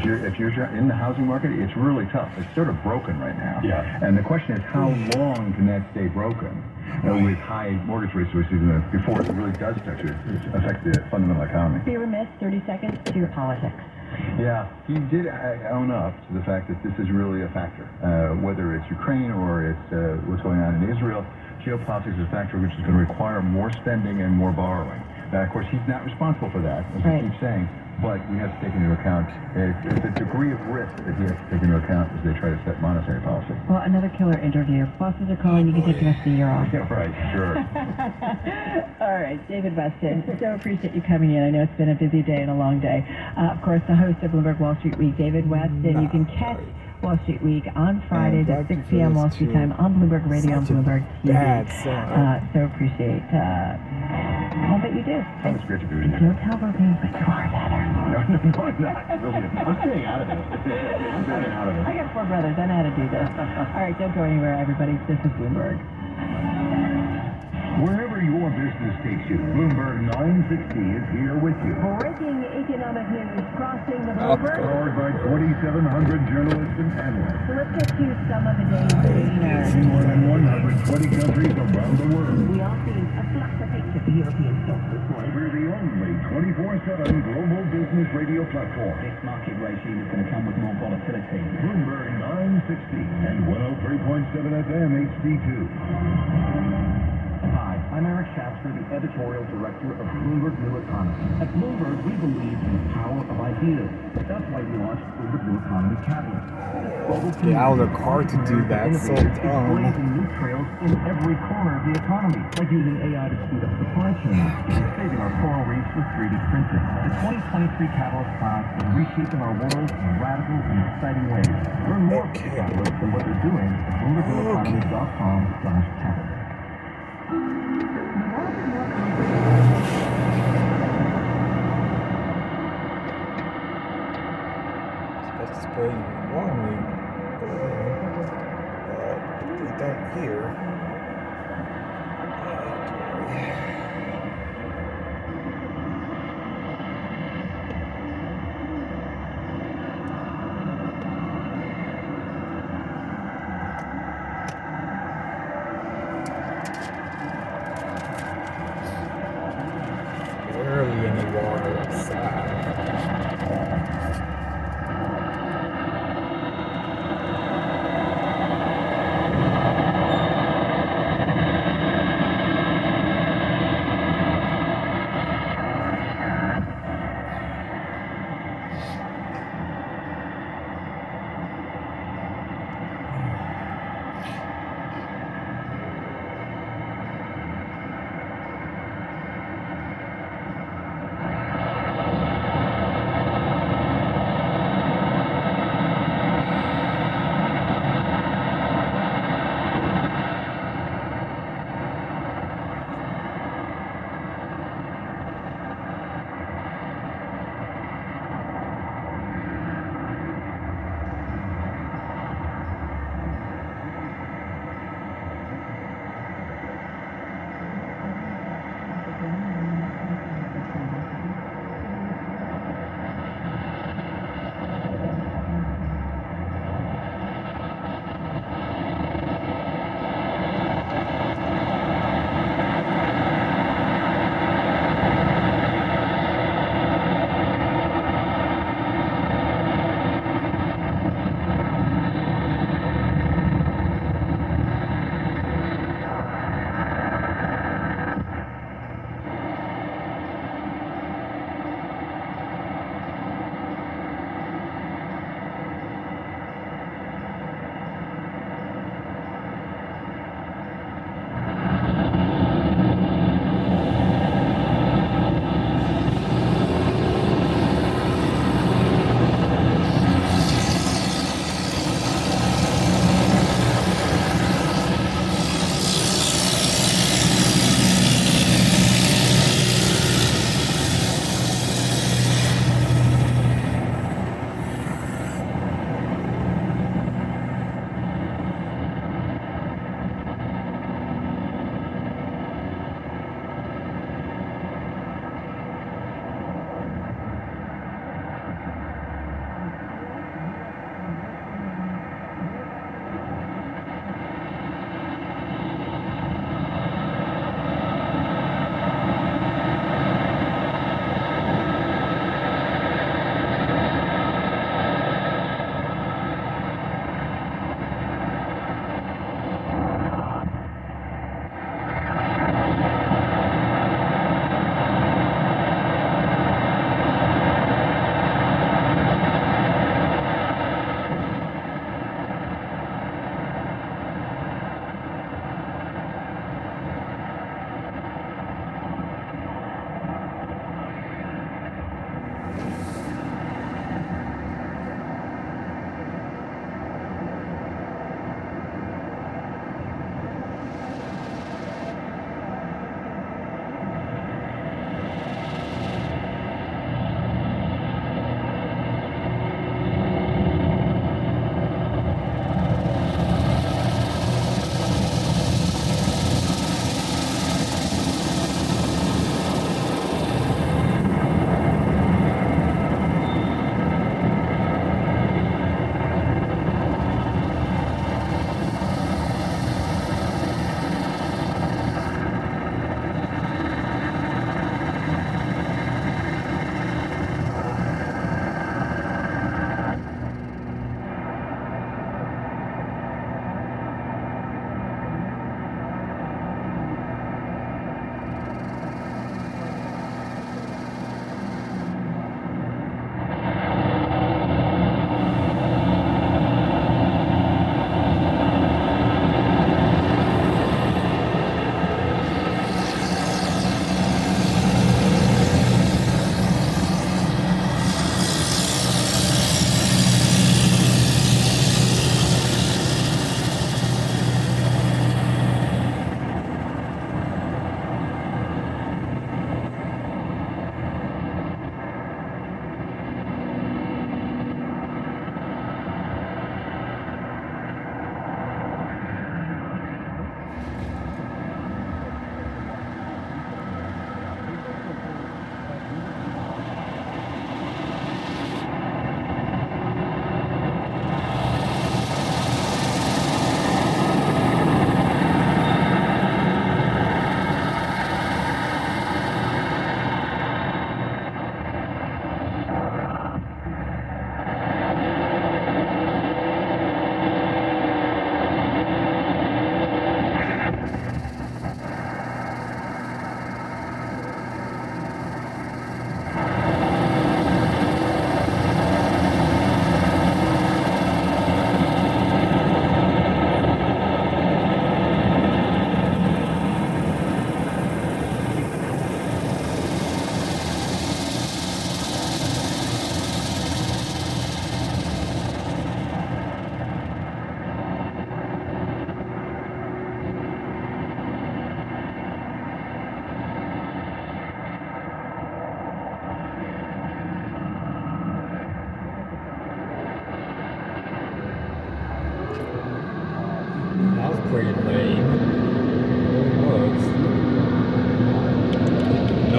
if you're in the housing market, it's really tough. It's sort of broken right now. Yeah. And the question is, how long can that stay broken with high mortgage rates, which is before it really does affect the fundamental economy? Be remiss, 30 seconds to your politics. Yeah, he did own up to the fact that this is really a factor. Whether it's Ukraine or it's what's going on in Israel, geopolitics is a factor which is going to require more spending and more borrowing. Now, of course, he's not responsible for that, as I keep saying, but we have to take into account the degree of risk that he has to take into account as they try to set monetary policy. Well, another killer interview. Bosses are calling. You can take the rest of the year off. Yeah, right, sure. All right, David Weston, so appreciate you coming in. I know it's been a busy day and a long day. Of course, the host of Bloomberg Wall Street Week, David Weston. You can catch Wall Street Week on Fridays at 6 p.m. Wall Street time on Bloomberg Radio and Bloomberg TV. So appreciate all that you do. Oh, it's great to be with you. Don't tell Robin, but you are better. No, I'm not. Really, I'm staying out of it. I'm staying out of it. I got 4 brothers. I know how to do this. All right, don't go anywhere, everybody. This is Bloomberg. Wherever your business takes you, Bloomberg 960 is here with you. Breaking economic news crossing the Bloomberg. Powered by 2,700 journalists and analysts. So let's get to some of the day's leaders. In more than 120 countries around the world. We all seen a flash of hate at the European stocks this morning. We're the only 24/7 global business radio platform. This market regime is going to come with more volatility. Bloomberg 960 and 103.7 FM HD2. Hi, I'm Eric Shafter, the editorial director of Bloomberg New Economy. At Bloomberg, we believe in the power of ideas. That's why we launched Bloomberg New Economy Catalyst. Get out of the car to do that, so dumb. Blazing new trails in every corner of the economy, like using AI to speed up supply chains, saving our coral reefs with 3D printing. The 2023 Catalyst class is reshaping our world in radical and exciting ways. Learn more about Catalyst and what they're doing at BloombergNewEconomy.com/Catalyst. Supposed to spray wrongly, but we don't hear. Barely any water outside.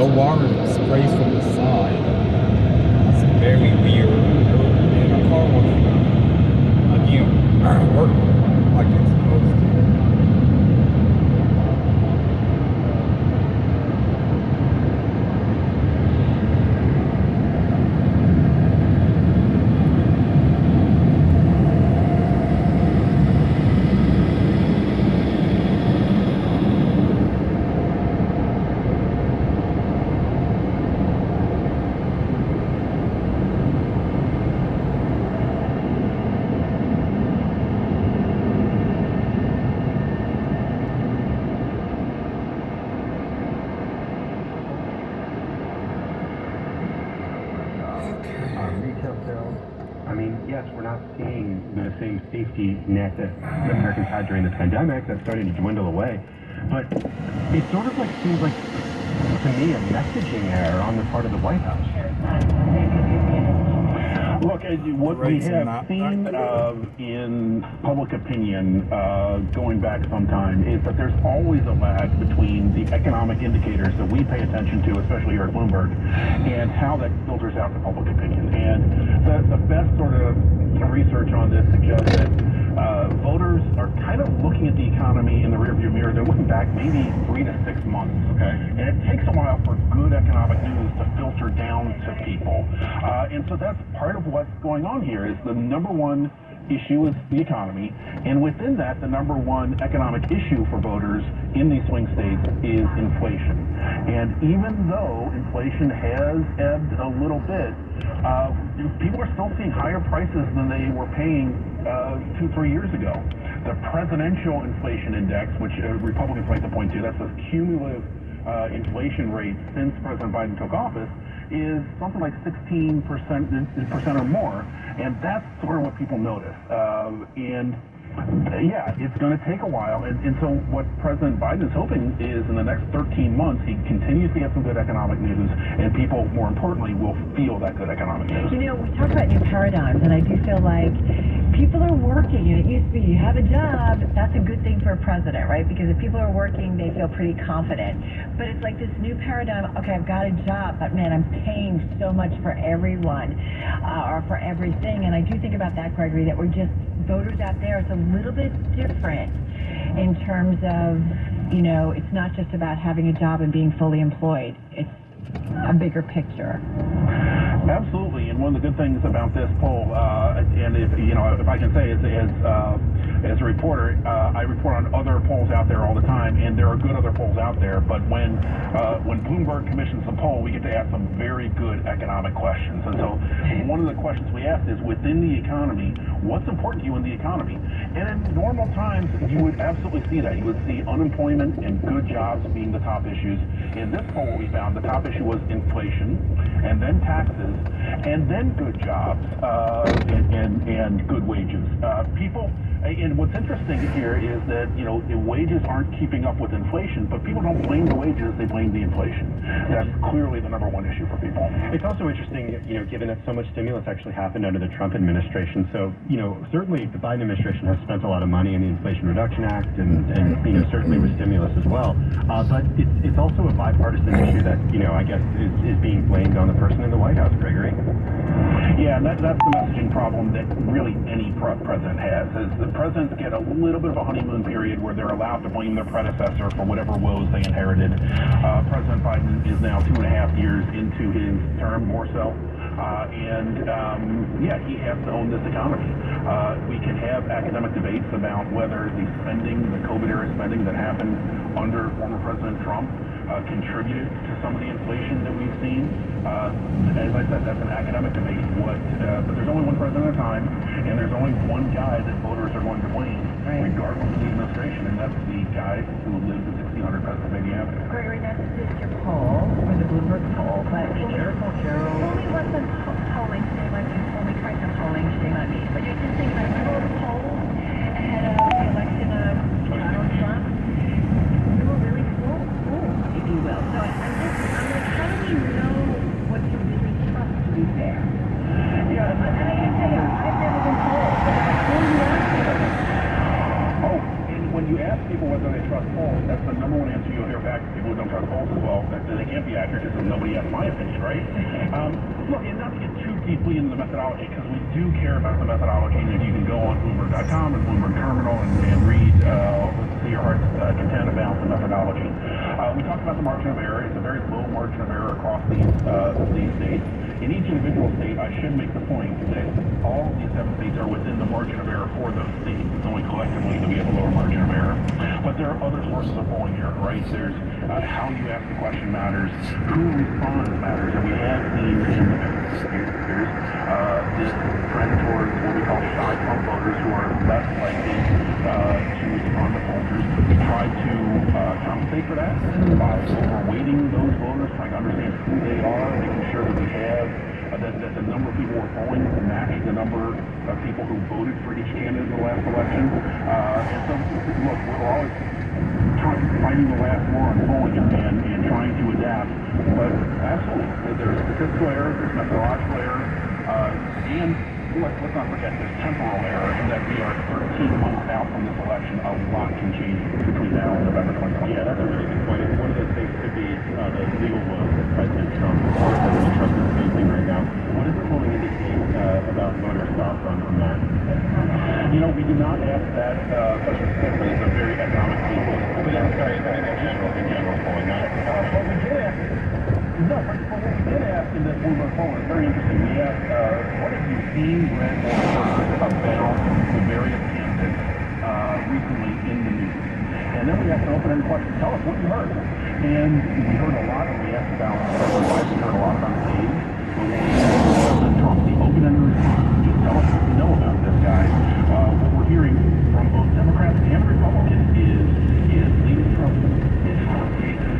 no water sprays from the side. That's very weird. And the car was, again, work like it's supposed to. Retail sales. I mean, yes, we're not seeing the same safety net that Americans had during the pandemic. That's starting to dwindle away. But it sort of seems like, to me, a messaging error on the part of the White House. Look, what we have seen in public opinion going back some time is that there's always a lag between the economic indicators that we pay attention to, especially here at Bloomberg, and how that filters out to public opinion. And the best sort of research on this suggests that voters are kind of looking at the economy in the rearview mirror. They're looking back maybe 3 to 6 months. Okay. And it takes a while for good economic news to filter down to people. And so that's part of what's going on here is the number one issue is the economy, and within that, the number one economic issue for voters in these swing states is inflation. And even though inflation has ebbed a little bit, people are still seeing higher prices than they were paying 2-3 years ago. The presidential inflation index, which Republicans like to point to, that's a cumulative inflation rate since President Biden took office, is something like 16% or more, and that's sort of what people notice. Yeah, it's going to take a while, and so what President Biden is hoping is in the next 13 months he continues to get some good economic news, and people, more importantly, will feel that good economic news. You know, we talk about new paradigms, and I do feel like people are working, and it used to be you have a job, that's a good thing for a president, right? Because if people are working, they feel pretty confident. But it's like this new paradigm, okay, I've got a job, but man, I'm paying so much for everyone, or for everything, and I do think about that, Gregory, that we're just, voters out there, it's a little bit different in terms of, you know, it's not just about having a job and being fully employed. It's a bigger picture. Absolutely, and one of the good things about this poll, and if I can say, as a reporter, I report on other polls out there all the time, and there are good other polls out there. But when Bloomberg commissions a poll, we get to ask some very good economic questions. And so, one of the questions we asked is, within the economy, what's important to you in the economy? And in normal times, you would absolutely see that. You would see unemployment and good jobs being the top issues. In this poll, we found the top issue was inflation, and then taxes, and then good jobs and good wages. And what's interesting here is that, the wages aren't keeping up with inflation, but people don't blame the wages, they blame the inflation. That's clearly the number one issue for people. It's also interesting, given that so much stimulus actually happened under the Trump administration. So, certainly the Biden administration has spent a lot of money in the Inflation Reduction Act and certainly with stimulus as well. But it's also a bipartisan issue that, I guess is being blamed on the person in the White House, Gregory. Yeah, that's the messaging problem that really any president has. Is the presidents get a little bit of a honeymoon period where they're allowed to blame their predecessor for whatever woes they inherited. President Biden is now 2.5 years into his term, more so. He has to own this economy. We can have academic debates about whether the COVID-era spending that happened under former President Trump contributed to some of the inflation that we've seen. As I said, that's an academic debate. But there's only one president at a time, and there's only one guy that voters are going to blame, regardless of the administration, and that's the guy who lives at 1600 Pennsylvania Avenue. Gregory, that's just your poll, or the Bloomberg poll, but Careful, Carol. only wasn't polling, shame on me, only tried to polling, shame on me. But you just think about all the polls ahead of the election of Donald Trump, we were really full, if you will. So I'm like, how do we know what to really trust, to be fair? Yeah, And I gotta tell you, I've never been polled. Who do you ask me? and when you ask people whether they trust polls, that's the number one answer you'll hear back people who don't trust polls as well, that they can't be accurate because nobody has my opinion, right? Look, and not to get too deeply into the methodology, because we do care about the methodology, and you can go on Bloomberg.com and Bloomberg Terminal and read to your heart's content about the methodology. We talked about the margin of error. It's a very low margin of error across these states. In each individual state, I should make the point that all of these 7 states are within the margin of error for those states. It's only collectively that we have a lower margin of error. But there are other sources of polling here, right? There's how you ask the question matters, who responds matters, and we have seen in the past few years this trend towards what we call shy Trump voters, who are less likely to respond to pollsters. We try to compensate for that by overweighting those voters, trying to understand who they are, making sure that we have that the number of people we're polling match the number of people who voted for each candidate in the last election. And so, look, we're always fighting the last war on polling and trying to adapt. But absolutely, there's statistical error, there's methodological error, and let's not forget there's temporal error in that we are 13 months out from this election. A lot can change between now and November 2020. Yeah, that's a really good point. One of those things could be the legal woes of President Trump. Of course, the Trump is facing right now. What does the polling indicate about voter thoughts on that? You know, we do not ask that question specifically. It's a very economic people. But I'm sorry, I mean in general polling, not. Well, we did ask. No, but what we did ask in this Bloomberg poll is very interesting. We asked, what have you seen, read, or heard about the various candidates recently in the news? And then we asked an open-ended question. Tell us what you heard. And we heard a lot, and we asked about President Biden. We heard a lot about the age. But when we asked President Trump, the open-ended response, just tell us what you know about this guy. What we're hearing from both Democrats and Republicans is leading Trump is hot cases.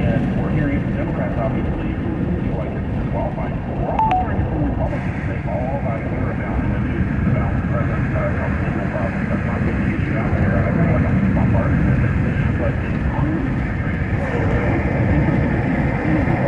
And we're hearing from Democrats, obviously, who feel like it's disqualifying. We're also hearing from Republicans. They all I hear about in the news is about President Trump's legal problems. That's not getting the issue out there. I feel like I'm bombarded with it. But it's clearly interesting to see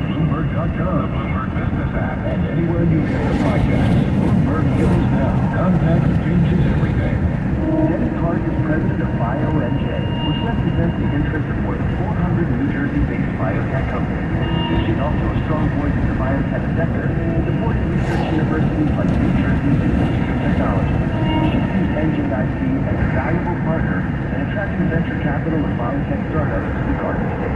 Bloomberg.com, Bloomberg Business app, and anywhere you get your podcast. Bloomberg News venture capital and biotech startups to the Garden State.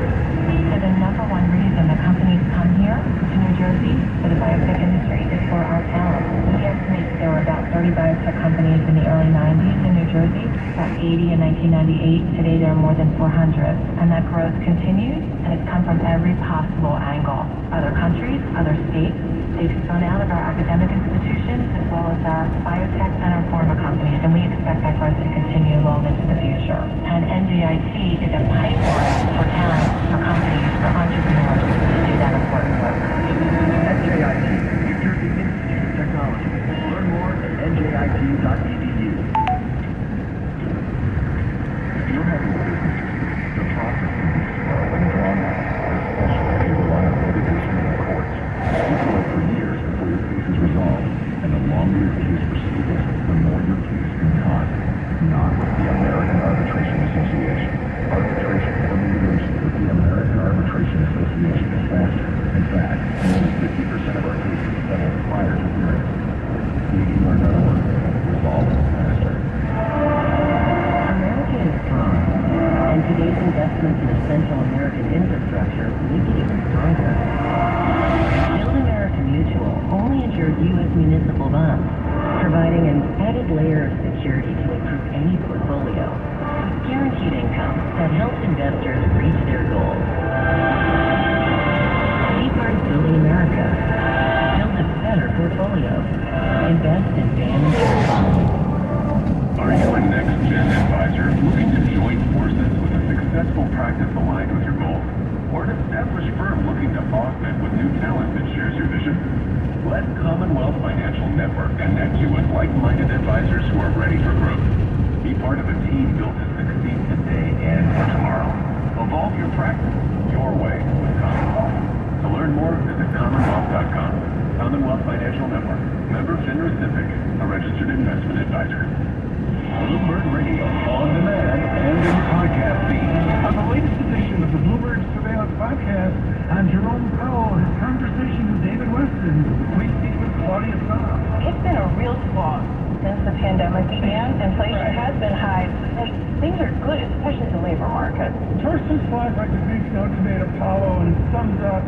So the number one reason that companies come here to New Jersey for the biotech industry is for our talent. We estimate there were about 30 biotech companies in the early 90s in New Jersey, about 80 in 1998. Today there are more than 400. And that growth continues, and it's come from every possible angle. Other countries, other states, they've spun out of our academic institutions as well as our biotech and our pharma companies, and we expect that growth to continue long into the future. And NJIT is a pipeline for talent, for companies, for entrepreneurs to do that important work. NJIT, New Jersey Institute of Technology. Learn more at njit.edu. If you're having a business dispute, the process can be slow and drawn out, especially if you rely on litigation in the courts. You can wait for years before your case is resolved, and the longer your case proceeds, the more your case can cost. Not with the American Arbitration Association. Arbitration or mediation with the American Arbitration Association is faster. In fact, more than 50% of our cases settle prior to hearing. CDR.org. Resolve faster. America is strong, and today's investments in essential American infrastructure make it even stronger. Build America Mutual only insures U.S. municipal bonds, providing an added layer of security to improve any portfolio, with guaranteed income that helps investors reach their goals. Safeguard Building America. Build a better portfolio. Invest in fan-insured bonds. Are you a next-gen advisor looking to join forces with a successful practice aligned with your goals? Or an established firm looking to augment with new talent that shares your vision? Let Commonwealth Financial Network connect you with like-minded advisors who are ready for growth. Be part of a team built to succeed today and for tomorrow. Evolve your practice your way with Commonwealth. To learn more, visit commonwealth.com. Commonwealth Financial Network. Member FINRA SIPC, a registered investment advisor. Bloomberg Radio, on demand, and in your podcast feed. On the latest edition of the Bloomberg Surveillance Podcast, I'm Jerome Powell, his conversation with David Weston. We speak with Claudia Saab. It's been a real slog since the pandemic began. Inflation has been high. Things are good, especially the labor market. Torsten slides like the big snow today at Apollo and sums up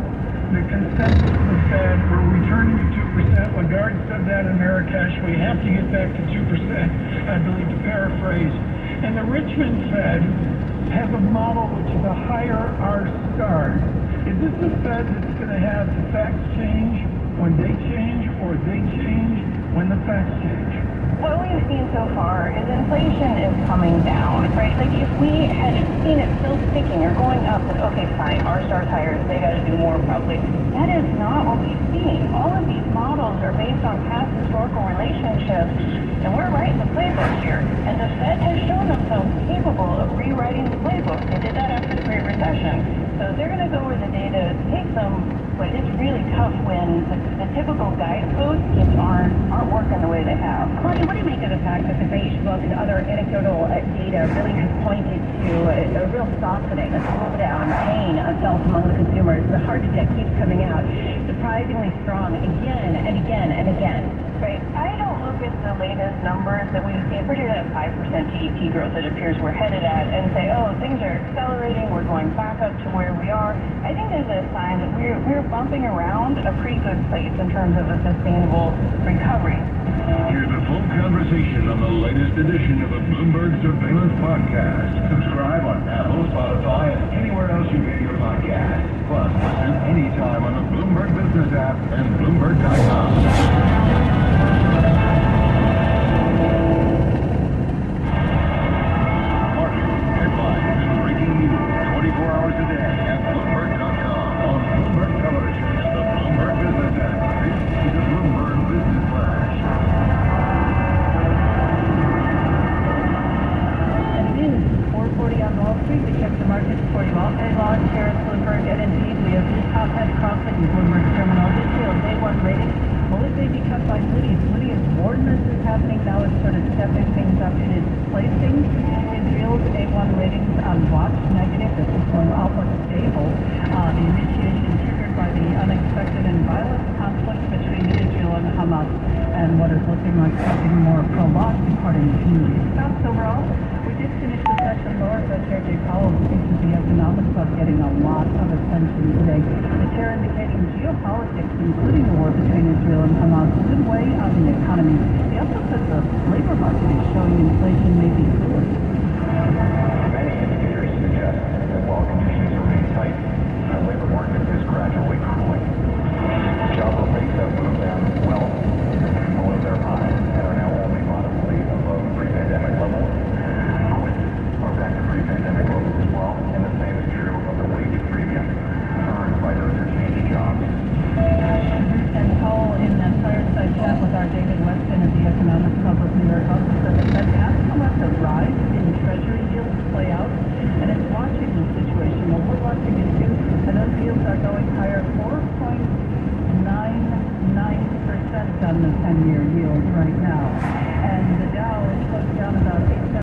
the consensus of the Fed. We're returning to 2%. Lagarde said that in Marrakesh. We have to get back to 2%, I believe, to paraphrase. And the Richmond Fed has a model which is a higher R star. Is this the Fed that's going to have the facts change when they change, or they change when the facts change? What we've seen so far is inflation is coming down, right? Like if we had seen it still sticking or going up, then okay, fine, our star's higher, so they got to do more probably. That is not what we've seen. All of these models are based on past historical relationships, and we're writing the playbook here. And the Fed has shown themselves capable of rewriting the playbook. They did that after the Great Recession. So they're going to go where the data takes them, but it's really tough when the typical guideposts just aren't working the way they have. Claudia, what do you make of the fact that the beige book and other anecdotal data really has pointed to a real softening, a slowdown, pain felt among the consumers? The hard data keeps coming out, surprisingly strong again and again and again. Right. I don't look at the latest numbers that we've seen, particularly that 5% GDP growth that appears we're headed at, and say, oh, things are accelerating, we're going back up to where we are. I think there's a sign that we're bumping around a pretty good place in terms of a sustainable recovery. Hear the full conversation on the latest edition of the Bloomberg Surveillance Podcast. Subscribe on Apple, Spotify, and anywhere else you get your podcast. Plus, listen anytime on the Bloomberg Business app and Bloomberg.com. And what is looking like something more prolonged part in the community. stops overall. We did finish the session lower, but Chair Jay Powell speaks of the economic club getting a lot of attention today. The chair indicating geopolitics, including the war between Israel and Hamas, would weigh on the economy. He also says the labor market